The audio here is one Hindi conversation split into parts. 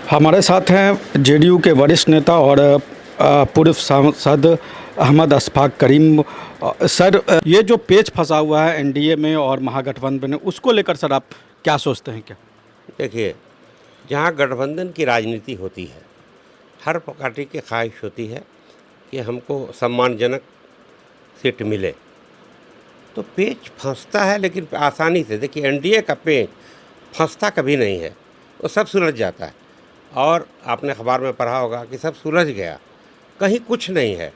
हमारे साथ हैं जेडीयू के वरिष्ठ नेता और पूर्व सांसद अहमद अशफाक करीम। सर, ये जो पेच फंसा हुआ है एनडीए में और महागठबंधन में, उसको लेकर सर आप क्या सोचते हैं? क्या देखिए, जहाँ गठबंधन की राजनीति होती है, हर पार्टी की ख्वाहिश होती है कि हमको सम्मानजनक सीट मिले। तो पेच फंसता है, लेकिन आसानी से। देखिए, एनडीए का पेच फंसता कभी नहीं है, वो सब सुलझ जाता है। और आपने अखबार में पढ़ा होगा कि सब सुलझ गया, कहीं कुछ नहीं है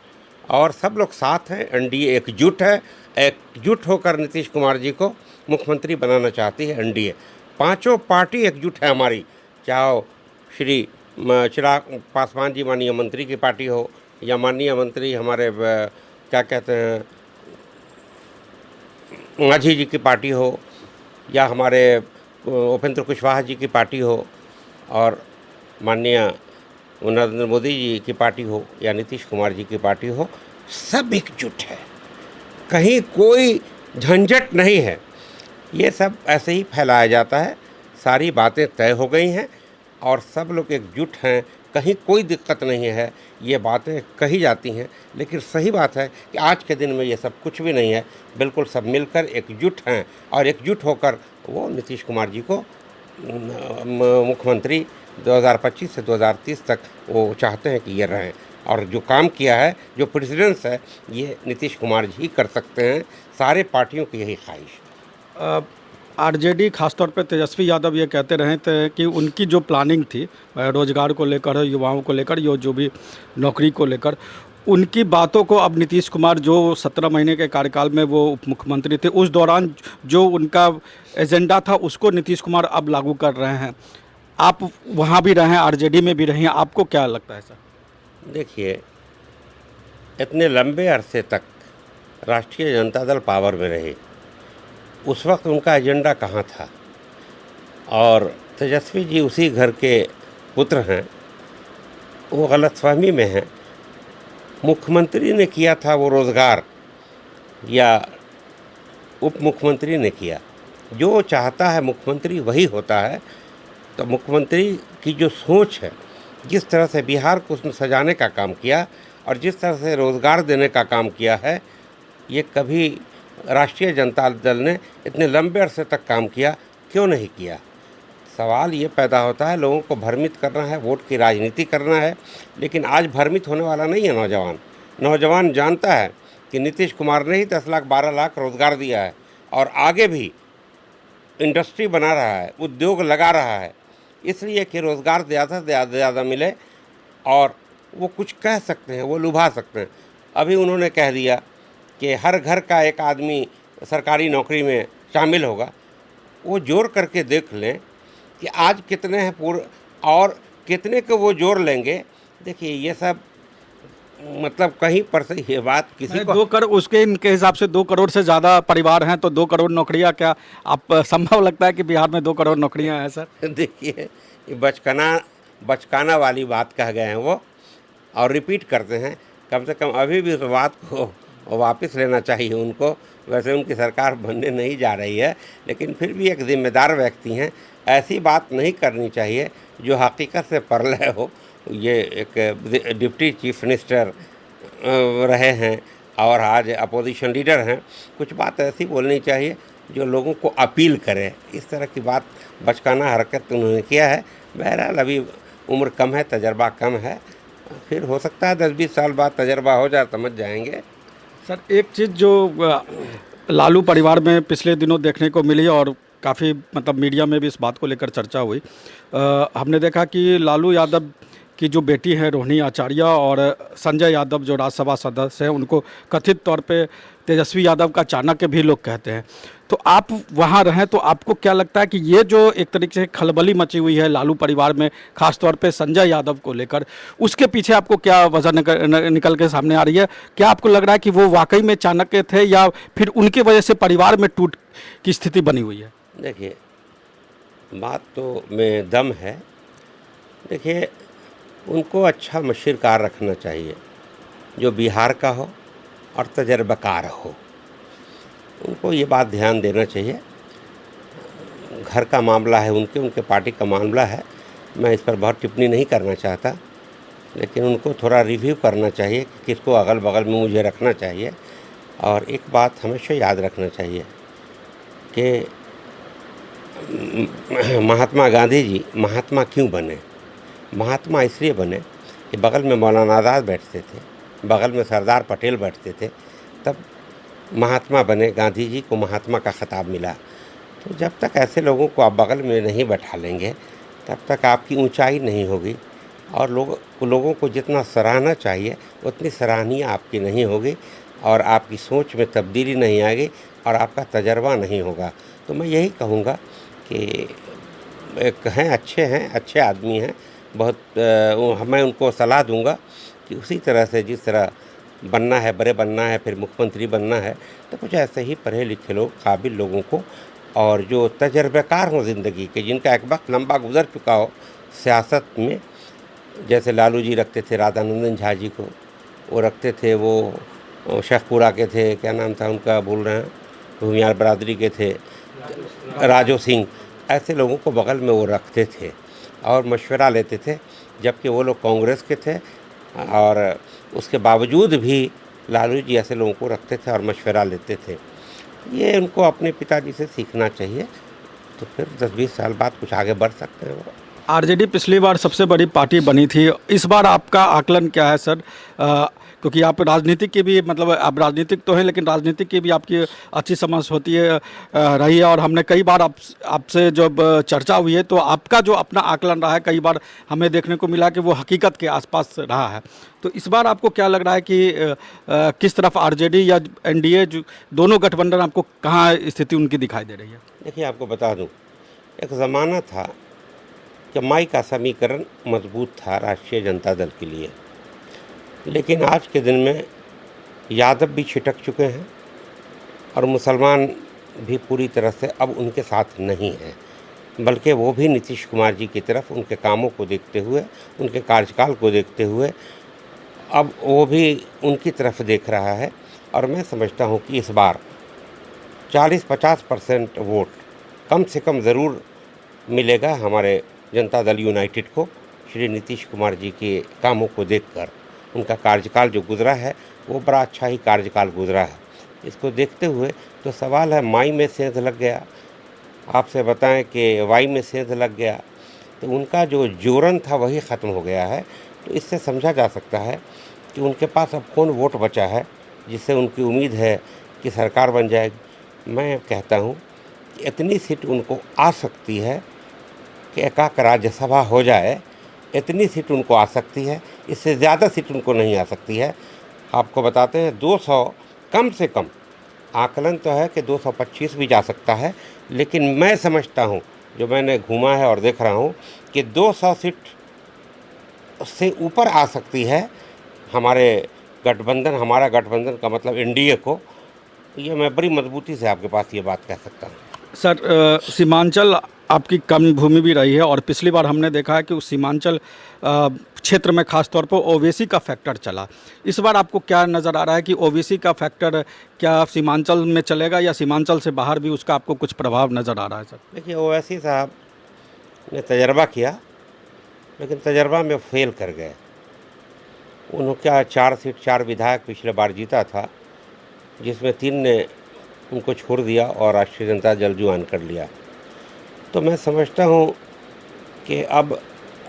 और सब लोग साथ हैं। एनडीए एकजुट है। एकजुट होकर नीतीश कुमार जी को मुख्यमंत्री बनाना चाहती है एनडीए। पांचों पार्टी एकजुट है हमारी, चाहे श्री चिराग पासवान जी माननीय मंत्री की पार्टी हो, या माननीय मंत्री हमारे क्या कहते हैं मांझी जी की पार्टी हो, या हमारे उपेंद्र कुशवाहा जी की पार्टी हो, और माननीय नरेंद्र मोदी जी की पार्टी हो, या नीतीश कुमार जी की पार्टी हो। सब एकजुट है, कहीं कोई झंझट नहीं है। ये सब ऐसे ही फैलाया जाता है। सारी बातें तय हो गई हैं और सब लोग एकजुट हैं, कहीं कोई दिक्कत नहीं है। ये बातें कही जाती हैं, लेकिन सही बात है कि आज के दिन में ये सब कुछ भी नहीं है। बिल्कुल सब मिलकर एकजुट हैं और एकजुट होकर वो नीतीश कुमार जी को मुख्यमंत्री 2025 से 2030 तक वो चाहते हैं कि ये रहें। और जो काम किया है, जो प्रेसिडेंस है, ये नीतीश कुमार जी ही कर सकते हैं। सारे पार्टियों की यही ख्वाहिश। आरजेडी खासतौर पे तेजस्वी यादव ये कहते रहे थे कि उनकी जो प्लानिंग थी रोजगार को लेकर, युवाओं को लेकर, जो भी नौकरी को लेकर, उनकी बातों को अब नीतीश कुमार जो 17 महीने के कार्यकाल में वो उप मुख्यमंत्री थे, उस दौरान जो उनका एजेंडा था उसको नीतीश कुमार अब लागू कर रहे हैं। आप वहाँ भी रहें, आरजेडी में भी रहें, आपको क्या लगता है सर? देखिए, इतने लंबे अरसे तक राष्ट्रीय जनता दल पावर में रहे, उस वक्त उनका एजेंडा कहाँ था? और तेजस्वी जी उसी घर के पुत्र हैं, वो गलतफहमी में हैं। मुख्यमंत्री ने किया था वो रोज़गार, या उप मुख्यमंत्री ने किया? जो चाहता है मुख्यमंत्री वही होता है। तो मुख्यमंत्री की जो सोच है, जिस तरह से बिहार को उसने सजाने का काम किया और जिस तरह से रोज़गार देने का काम किया है, ये कभी राष्ट्रीय जनता दल ने इतने लंबे अरसे तक काम किया क्यों नहीं किया? सवाल ये पैदा होता है, लोगों को भ्रमित करना है, वोट की राजनीति करना है। लेकिन आज भ्रमित होने वाला नहीं है नौजवान। नौजवान जानता है कि नीतीश कुमार ने ही 10 लाख 12 लाख रोज़गार दिया है और आगे भी इंडस्ट्री बना रहा है, उद्योग लगा रहा है, इसलिए कि रोज़गार ज़्यादा से ज़्यादा मिले और वो कुछ कह सकते हैं, वो लुभा सकते हैं। अभी उन्होंने कह दिया कि हर घर का एक आदमी सरकारी नौकरी में शामिल होगा। वो जोर करके देख लें कि आज कितने हैं पूरे और कितने को वो जोड़ लेंगे। देखिए, ये सब मतलब कहीं पर से ये बात किसी को 2 करोड़, उसके इनके हिसाब से 2 करोड़ से ज़्यादा परिवार हैं, तो 2 करोड़ नौकरियां क्या आप संभव लगता है कि बिहार में 2 करोड़ नौकरियां हैं सर? देखिए, ये बचकाना वाली बात कह गए हैं वो, और रिपीट करते हैं। कम से कम अभी भी उस बात को वापस लेना चाहिए उनको। वैसे उनकी सरकार बनने नहीं जा रही है, लेकिन फिर भी एक जिम्मेदार व्यक्ति हैं, ऐसी बात नहीं करनी चाहिए जो हकीकत से परलय हो। ये एक डिप्टी चीफ मिनिस्टर रहे हैं और आज अपोजिशन लीडर हैं। कुछ बात ऐसी बोलनी चाहिए जो लोगों को अपील करे। इस तरह की बात, बचकाना हरकत उन्होंने किया है। बहरहाल अभी उम्र कम है, तजर्बा कम है, फिर हो सकता है 10-20 साल बाद तजर्बा हो जाए, समझ जाएंगे। सर, एक चीज़ जो लालू परिवार में पिछले दिनों देखने को मिली और काफ़ी मतलब मीडिया में भी इस बात को लेकर चर्चा हुई, हमने देखा कि लालू यादव की जो बेटी है रोहिणी आचार्य और संजय यादव जो राज्यसभा सदस्य हैं, उनको कथित तौर पे तेजस्वी यादव का चाणक्य भी लोग कहते हैं। तो आप वहाँ रहें, तो आपको क्या लगता है कि ये जो एक तरीके से खलबली मची हुई है लालू परिवार में, खास तौर पे संजय यादव को लेकर, उसके पीछे आपको क्या वजह निकल के सामने आ रही है? क्या आपको लग रहा है कि वो वाकई में चाणक्य थे या फिर उनकी वजह से परिवार में टूट की स्थिति बनी हुई है? देखिए, बात तो में दम है। देखिए, उनको अच्छा मशीरकार रखना चाहिए जो बिहार का हो और तजर्बाकार हो। उनको ये बात ध्यान देना चाहिए। घर का मामला है, उनके पार्टी का मामला है, मैं इस पर बहुत टिप्पणी नहीं करना चाहता, लेकिन उनको थोड़ा रिव्यू करना चाहिए कि किसको अगल बगल में मुझे रखना चाहिए। और एक बात हमेशा याद रखना चाहिए कि महात्मा गांधी जी महात्मा क्यों बने? महात्मा इसलिए बने कि बगल में मौलाना आज़ाद बैठते थे, बगल में सरदार पटेल बैठते थे, तब महात्मा बने। गांधी जी को महात्मा का खिताब मिला। तो जब तक ऐसे लोगों को आप बगल में नहीं बैठा लेंगे, तब तक आपकी ऊंचाई नहीं होगी और लोगों को जितना सराहना चाहिए उतनी सराहनीय आपकी नहीं होगी और आपकी सोच में तब्दीली नहीं आएगी और आपका तजर्बा नहीं होगा। तो मैं यही कहूँगा कि एक हैं, अच्छे आदमी हैं, बहुत मैं उनको सलाह दूंगा कि उसी तरह से जिस तरह बनना है, बड़े बनना है, फिर मुख्यमंत्री बनना है, तो कुछ ऐसे ही पढ़े लिखे लोग, काबिल लोगों को और जो तजर्बेकार हों ज़िंदगी के, जिनका एक वक्त लंबा गुजर चुका हो सियासत में, जैसे लालू जी रखते थे राधानंदन झा जी को, वो रखते थे, वो शेखपुरा के थे, क्या नाम था उनका, भूल रहे हैं, भूमियार बरादरी के थे, राजो सिंह, ऐसे लोगों को बगल में वो रखते थे और मशवरा लेते थे, जबकि वो लोग कांग्रेस के थे और उसके बावजूद भी लालू जी ऐसे लोगों को रखते थे और मशवरा लेते थे। ये उनको अपने पिताजी से सीखना चाहिए, तो फिर 10-20 साल बाद कुछ आगे बढ़ सकते हैं वो। आरजेडी पिछली बार सबसे बड़ी पार्टी बनी थी, इस बार आपका आकलन क्या है सर? क्योंकि आप राजनीतिक की भी, मतलब आप राजनीतिक तो हैं लेकिन राजनीतिक की भी आपकी अच्छी समझ होती है, रही है और हमने कई बार आपसे जब चर्चा हुई है तो आपका जो अपना आकलन रहा है, कई बार हमें देखने को मिला कि वो हकीकत के आसपास रहा है। तो इस बार आपको क्या लग रहा है कि किस तरफ आरजेडी या एनडीए, दोनों गठबंधन, आपको कहाँ स्थिति उनकी दिखाई दे रही है? देखिए, आपको बता दूं, एक ज़माना था कि माई का समीकरण मजबूत था राष्ट्रीय जनता दल के लिए, लेकिन आज के दिन में यादव भी छिटक चुके हैं और मुसलमान भी पूरी तरह से अब उनके साथ नहीं हैं, बल्कि वो भी नीतीश कुमार जी की तरफ, उनके कामों को देखते हुए, उनके कार्यकाल को देखते हुए अब वो भी उनकी तरफ देख रहा है। और मैं समझता हूँ कि इस बार 40-50% वोट कम से कम ज़रूर मिलेगा हमारे जनता दल यूनाइटेड को, श्री नीतीश कुमार जी के कामों को देखकर। उनका कार्यकाल जो गुजरा है वो बड़ा अच्छा ही कार्यकाल गुजरा है। इसको देखते हुए तो सवाल है, माई में सेंध लग गया, आपसे बताएं कि वाई में सेंध लग गया, तो उनका जो जोरन था वही ख़त्म हो गया है। तो इससे समझा जा सकता है कि उनके पास अब कौन वोट बचा है जिससे उनकी उम्मीद है कि सरकार बन जाएगी। मैं कहता हूँ कि इतनी सीट उनको आ सकती है कि एकाक राज्यसभा हो जाए, इतनी सीट उनको आ सकती है, इससे ज़्यादा सीट उनको नहीं आ सकती है। आपको बताते हैं 200 कम से कम, आकलन तो है कि 225 भी जा सकता है, लेकिन मैं समझता हूँ, जो मैंने घूमा है और देख रहा हूँ, कि 200 सीट से ऊपर आ सकती है हमारे गठबंधन, हमारा गठबंधन का मतलब एनडीए को। ये मैं बड़ी मजबूती से आपके पास ये बात कह सकता हूँ। सर, सीमांचल आपकी कम भूमि भी रही है और पिछली बार हमने देखा है कि उस सीमांचल क्षेत्र में खास तौर पर ओबीसी का फैक्टर चला। इस बार आपको क्या नज़र आ रहा है कि ओबीसी का फैक्टर क्या सीमांचल में चलेगा या सीमांचल से बाहर भी उसका आपको कुछ प्रभाव नज़र आ रहा है? सर देखिए, ओवैसी साहब ने तजर्बा किया, लेकिन तजर्बा में फेल कर गए। उनका 4 सीट 4 विधायक पिछले बार जीता था, जिसमें 3 ने उनको छोड़ दिया और राष्ट्रीय जनता दल ज्वाइन कर लिया। तो मैं समझता हूँ कि अब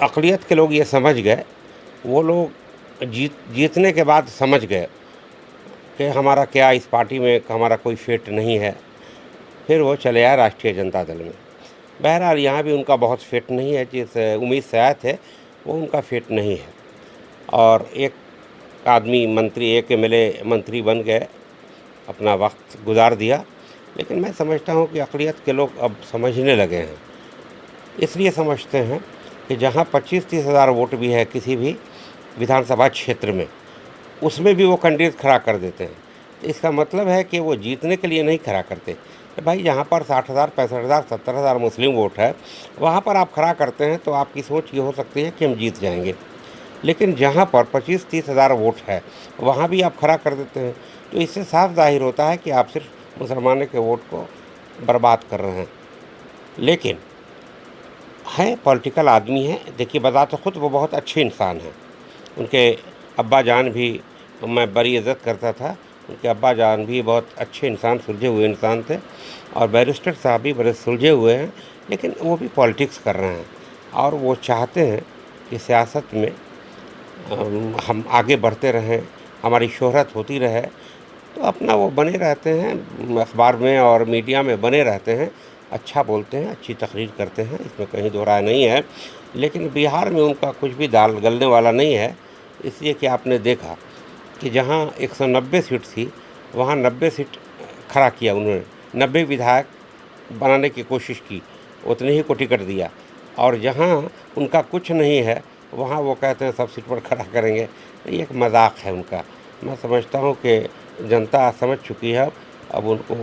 अक़लियत के लोग ये समझ गए, वो लोग जीतने के बाद समझ गए कि हमारा क्या इस पार्टी में हमारा कोई फेट नहीं है, फिर वो चले आए राष्ट्रीय जनता दल में। बहरहाल यहाँ भी उनका बहुत फेट नहीं है, जिस उम्मीद से आए थे वो उनका फेट नहीं है। और एक आदमी मंत्री, एक एमएलए मंत्री बन गए, अपना वक्त गुजार दिया। लेकिन मैं समझता हूँ कि अक़लियत के लोग अब समझने लगे हैं, इसलिए समझते हैं कि जहाँ 25-30 हज़ार वोट भी है किसी भी विधानसभा क्षेत्र में, उसमें भी वो कैंडिडेट खड़ा कर देते हैं। तो इसका मतलब है कि वो जीतने के लिए नहीं खड़ा करते। तो भाई, जहाँ पर 60,000, 65,000, 70,000 मुस्लिम वोट है, वहाँ पर आप खड़ा करते हैं तो आपकी सोच ये हो सकती है कि हम जीत जाएंगे। लेकिन जहाँ पर 25-30 हज़ार वोट है, वहाँ भी आप खड़ा कर देते हैं, तो इससे साफ जाहिर होता है कि आप सिर्फ मुसलमानों के वोट को बर्बाद कर रहे हैं। लेकिन हैं, पॉलिटिकल आदमी हैं। देखिए, बता खुद वो बहुत अच्छे इंसान हैं। उनके अब्बा जान भी, मैं बड़ी इज़्ज़त करता था, उनके अब्बा जान भी बहुत अच्छे इंसान, सुलझे हुए इंसान थे। और बैरिस्टर साहब भी बड़े सुलझे हुए हैं, लेकिन वो भी पॉलिटिक्स कर रहे हैं और वो चाहते हैं कि सियासत में हम आगे बढ़ते रहें, हमारी शोहरत होती रहे। तो अपना वो बने रहते हैं, अखबार में और मीडिया में बने रहते हैं, अच्छा बोलते हैं, अच्छी तकरीर करते हैं, इसमें कहीं दो राय नहीं है। लेकिन बिहार में उनका कुछ भी दाल गलने वाला नहीं है, इसलिए कि आपने देखा कि जहाँ 190 सीट थी, वहाँ 90 सीट खड़ा किया उन्होंने, 90 विधायक बनाने की कोशिश की, उतने ही को टिकट दिया। और जहाँ उनका कुछ नहीं है, वहाँ वो कहते हैं सब सीट पर खड़ा करेंगे। ये एक मजाक है उनका। मैं समझता हूँ कि जनता समझ चुकी है, अब उनको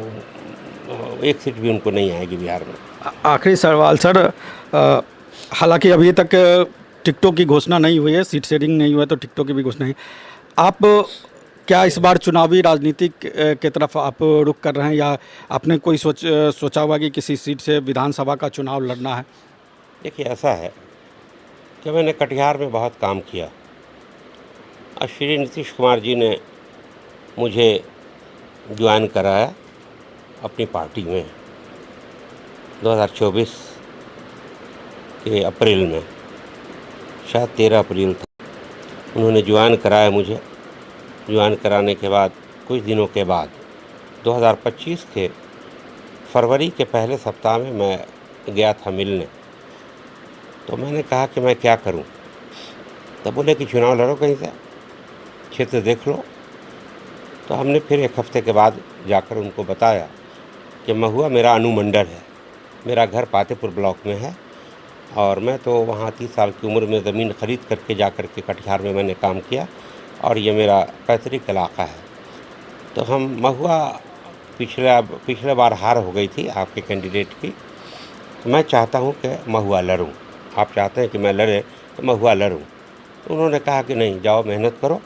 एक सीट भी उनको नहीं आएगी बिहार में। आखिरी सवाल सर, हालांकि अभी तक टिकटों की घोषणा नहीं हुई है, सीट शेयरिंग नहीं हुआ है, तो टिकटों की भी घोषणा नहीं। आप क्या इस बार चुनावी राजनीति के तरफ आप रुख कर रहे हैं, या आपने कोई सोचा हुआ कि किसी सीट से विधानसभा का चुनाव लड़ना है? देखिए, ऐसा है कि मैंने कटिहार में बहुत काम किया और श्री नीतीश कुमार जी ने मुझे ज्वाइन कराया अपनी पार्टी में 2024 के अप्रैल में, शायद 13 अप्रैल था। उन्होंने ज्वाइन कराया मुझे। ज्वाइन कराने के बाद कुछ दिनों के बाद 2025 के फरवरी के पहले सप्ताह में मैं गया था मिलने। तो मैंने कहा कि मैं क्या करूं? तब बोले कि चुनाव लड़ो, कहीं से क्षेत्र देख लो। तो हमने फिर एक हफ्ते के बाद जाकर उनको बताया कि महुआ मेरा अनुमंडल है, मेरा घर पातेपुर ब्लॉक में है और मैं तो वहाँ 30 साल की उम्र में ज़मीन ख़रीद करके जा कर के कटिहार में मैंने काम किया और ये मेरा पैतृक इलाका है। तो हम महुआ पिछले बार हार हो गई थी आपके कैंडिडेट की। मैं चाहता हूँ कि महुआ लड़ूँ, आप चाहते हैं कि मैं लड़े तो महुआ लड़ूँ। उन्होंने कहा कि नहीं, जाओ मेहनत करो।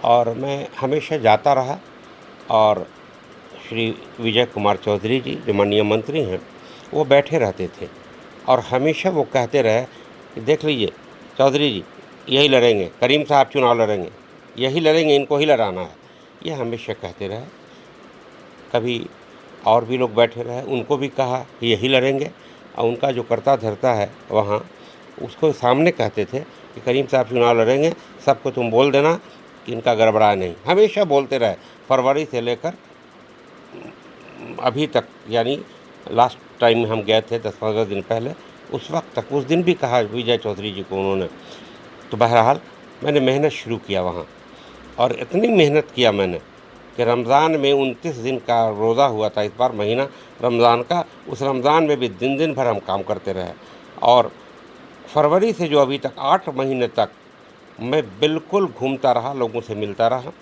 और मैं हमेशा जाता रहा। और श्री विजय कुमार चौधरी जी जो माननीय मंत्री हैं, वो बैठे रहते थे और हमेशा वो कहते रहे कि देख लीजिए चौधरी जी, यही लड़ेंगे, करीम साहब चुनाव लड़ेंगे, यही लड़ेंगे, इनको ही लड़ाना है, ये हमेशा कहते रहे। कभी और भी लोग बैठे रहे, उनको भी कहा कि यही लड़ेंगे, और उनका जो करता धरता है वहाँ उसको सामने कहते थे कि करीम साहब चुनाव लड़ेंगे, सबको तुम बोल देना कि इनका गड़बड़ा नहीं। हमेशा बोलते रहे, फरवरी से लेकर अभी तक, यानी लास्ट टाइम हम गए थे 10-15 दिन पहले, उस वक्त तक, उस दिन भी कहा विजय चौधरी जी को उन्होंने। तो बहरहाल मैंने मेहनत शुरू किया वहाँ, और इतनी मेहनत किया मैंने कि रमज़ान में 29 दिन का रोज़ा हुआ था इस बार, महीना रमज़ान का। उस रमज़ान में भी दिन दिन भर हम काम करते रहे। और फरवरी से जो अभी तक 8 महीने तक मैं बिल्कुल घूमता रहा, लोगों से मिलता रहा।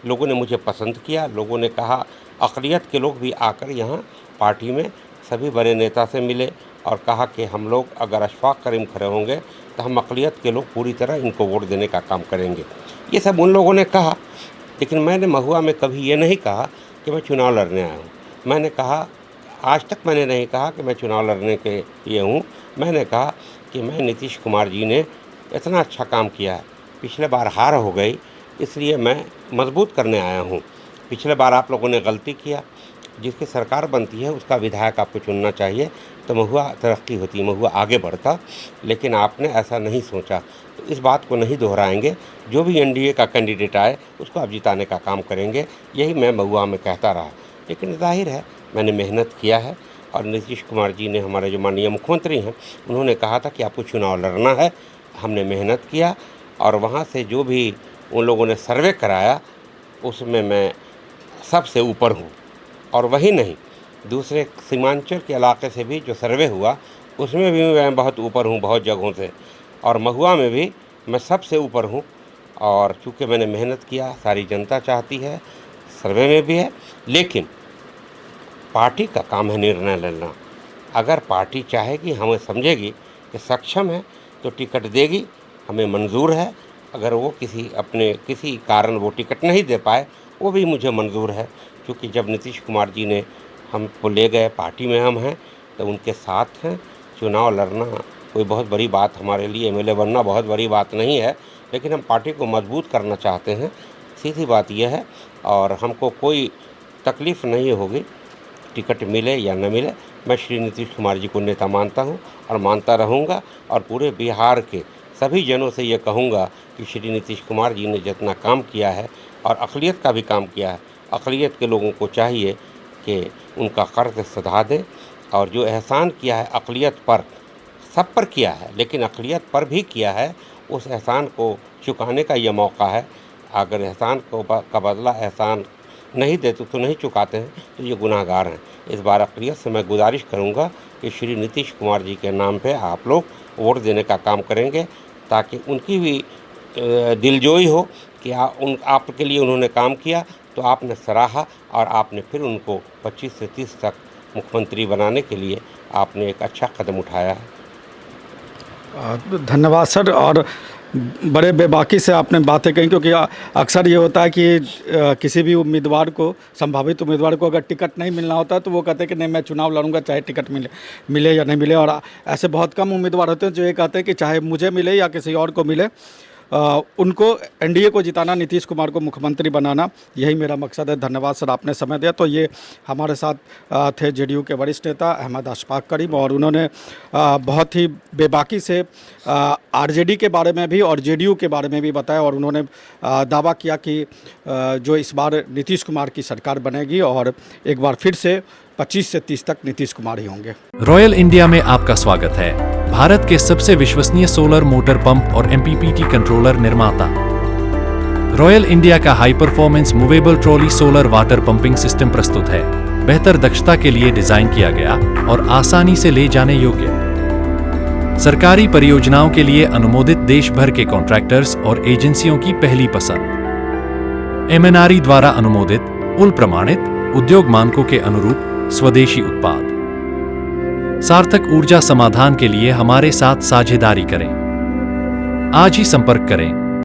लोगों ने मुझे पसंद किया। लोगों ने कहा, अक़लियत के लोग भी आकर यहाँ पार्टी में सभी बड़े नेता से मिले और कहा कि हम लोग अगर अशफाक़ करीम खड़े होंगे तो हम अक़लियत के लोग पूरी तरह इनको वोट देने का काम करेंगे। ये सब उन लोगों ने कहा। लेकिन मैंने महुआ में कभी ये नहीं कहा कि मैं चुनाव लड़ने आया हूँ। मैंने कहा, आज तक मैंने नहीं कहा कि मैं चुनाव लड़ने के लिए हूँ। मैंने कहा कि मैं नीतीश कुमार जी ने इतना अच्छा काम किया है, पिछले बार हार हो गई, इसलिए मैं मजबूत करने आया हूँ। पिछले बार आप लोगों ने गलती किया, जिसकी सरकार बनती है उसका विधायक आपको चुनना चाहिए, तो महुआ तरक्की होती, महुआ आगे बढ़ता। लेकिन आपने ऐसा नहीं सोचा। तो इस बात को नहीं दोहराएंगे। जो भी एनडीए का कैंडिडेट आए उसको आप जिताने का काम करेंगे, यही मैं महुआ में कहता रहा। लेकिन जाहिर है मैंने मेहनत किया है, और नीतीश कुमार जी ने, हमारे जो माननीय मुख्यमंत्री हैं, उन्होंने कहा था कि आपको चुनाव लड़ना है। हमने मेहनत किया, और वहाँ से जो भी उन लोगों ने सर्वे कराया उसमें मैं सबसे ऊपर हूँ। और वही नहीं, दूसरे सीमांचल के इलाके से भी जो सर्वे हुआ उसमें भी मैं बहुत ऊपर हूँ, बहुत जगहों से। और महुआ में भी मैं सबसे ऊपर हूँ। और चूँकि मैंने मेहनत किया, सारी जनता चाहती है, सर्वे में भी है। लेकिन पार्टी का काम है निर्णय लेना। अगर पार्टी चाहेगी, हमें समझेगी कि सक्षम है, तो टिकट देगी, हमें मंजूर है। अगर वो किसी कारण वो टिकट नहीं दे पाए, वो भी मुझे मंजूर है। क्योंकि जब नीतीश कुमार जी ने हमको ले गए, पार्टी में हम हैं, तो उनके साथ हैं। चुनाव लड़ना कोई बहुत बड़ी बात हमारे लिए एमएलए बनना बहुत बड़ी बात नहीं है, लेकिन हम पार्टी को मजबूत करना चाहते हैं, सीधी बात यह है। और हमको कोई तकलीफ़ नहीं होगी टिकट मिले या न मिले। मैं श्री नीतीश कुमार जी को नेता मानता हूं और मानता रहूंगा, और पूरे बिहार के सभी जनों से ये कहूंगा कि श्री नीतीश कुमार जी ने जितना काम किया है और अक़लियत का भी काम किया है, अक़लियत के लोगों को चाहिए कि उनका कर्ज सधा दें, और जो एहसान किया है अक़लियत पर, सब पर किया है लेकिन अक़लियत पर भी किया है, उस एहसान को चुकाने का ये मौका है। अगर एहसान का बदला एहसान नहीं देते तो नहीं चुकाते हैं तो ये गुनाहगार हैं। इस बार अक़लियत से मैं गुजारिश करूंगा कि श्री नीतीश कुमार जी के नाम पे आप लोग वोट देने का काम करेंगे, ताकि उनकी भी दिलजोई हो कि आपके लिए उन्होंने काम किया तो आपने सराहा, और आपने फिर उनको 25 से 30 तक मुख्यमंत्री बनाने के लिए आपने एक अच्छा कदम उठाया है। धन्यवाद सर। और बड़े बेबाकी से आपने बातें कही, क्योंकि अक्सर ये होता है कि किसी भी उम्मीदवार को, संभावित उम्मीदवार को अगर टिकट नहीं मिलना होता है तो वो कहते हैं कि नहीं मैं चुनाव लड़ूंगा चाहे टिकट मिले या नहीं मिले। और ऐसे बहुत कम उम्मीदवार होते हैं जो ये कहते हैं कि चाहे मुझे मिले या किसी और को मिले, उनको एनडीए को जिताना, नीतीश कुमार को मुख्यमंत्री बनाना, यही मेरा मकसद है। धन्यवाद सर, आपने समय दिया। तो ये हमारे साथ थे जेडीयू के वरिष्ठ नेता अहमद अशफाक करीम, और उन्होंने बहुत ही बेबाकी से आरजेडी के बारे में भी और जेडीयू के बारे में भी बताया, और उन्होंने दावा किया कि जो इस बार नीतीश कुमार की सरकार बनेगी और एक बार फिर से 25 से 30 तक नीतीश कुमार ही होंगे। रॉयल इंडिया में आपका स्वागत है, भारत के सबसे विश्वसनीय सोलर मोटर पंप और एमपीपीटी कंट्रोलर निर्माता। रॉयल इंडिया का high performance movable trolley solar water pumping system प्रस्तुत है। बेहतर दक्षता के लिए डिजाइन किया गया और आसानी से ले जाने योग्य। सरकारी परियोजनाओं के लिए अनुमोदित देश भर के कॉन्ट्रैक्टर्स और एजेंसियों की पहली पसंद। एमएनआरई द्वारा अनुमोदित, उल प्रमाणित, उद्योग मानकों के अनुरूप स्वदेशी उत्पाद। सार्थक ऊर्जा समाधान के लिए हमारे साथ साझेदारी करें। आज ही संपर्क करें।